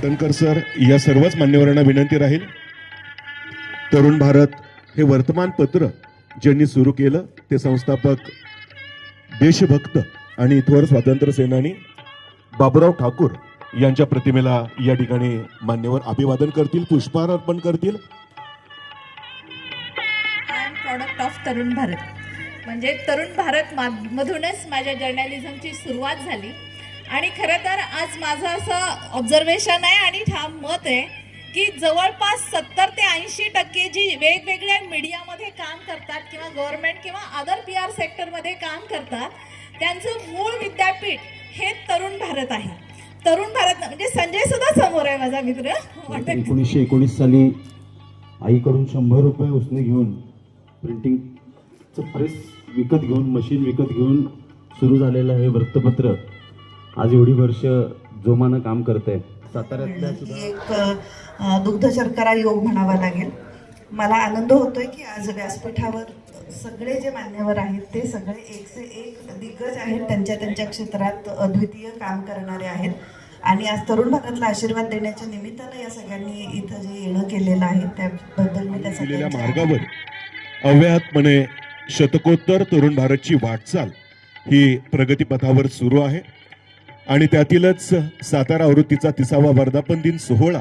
Patankar sir या सर्वच मान्यवरांना विनंती राहील, तरुण भारत हे वर्तमानपत्र ज्यांनी सुरू केलं ते संस्थापक देशभक्त आणि थोर स्वातंत्र्य सेनानी बाबूराव ठाकूर यांच्या प्रतिमेला या ठिकाणी मान्यवर अभिवादन करतील, पुष्पहार अर्पण करतील. I am product of Tarun Bharat. म्हणजे तरुण भारत मधूनच माझ्या जर्नलिझमची सुरुवात झाली. आणि खरं तर आज माझं असं ऑब्झर्वेशन आहे आणि ठाम मत आहे की जवळपास 70 ते 80% जी वेगवेगळ्या मीडियामध्ये काम करतात किंवा गव्हर्नमेंट किंवा अदर PR सेक्टरमध्ये काम करतात त्यांचं मूळ विद्यापीठ हे तरुण भारत आहे. तरुण भारत म्हणजे संजय सुद्धा समोर आहे माझा मित्र. 1919 साली आईकडून 100 रुपये उसने घेऊन प्रिंटिंगचं प्रेस विकत घेऊन मशीन विकत घेऊन सुरू झालेलं हे वृत्तपत्र आज एवढी वर्ष जोमानं काम करत आहे. साताऱ्यातल्या सुद्धा एक दुग्ध शर्करा योग म्हणावा लागेल. मला आनंद होतोय की आज व्यासपीठावर सगळे जे मान्यवर आहेत ते सगळे एक से एक दिग्गज आहेत, त्यांच्या क्षेत्रात अद्वितीय काम करणारे आहेत. आणि आज तरुण भारतला आशीर्वाद देण्याच्या निमित्तानं या सगळ्यांनी इथं जे येणं केलेलं आहे त्याबद्दल मी दिलेल्या मार्गावर अव्याहतपणे शतकोत्तर तरुण भारतची वाटचाल ही प्रगतीपथावर सुरू आहे. आणि त्यातीलच सातारा आवृत्तीचा 30वा वर्धापन दिन सोहळा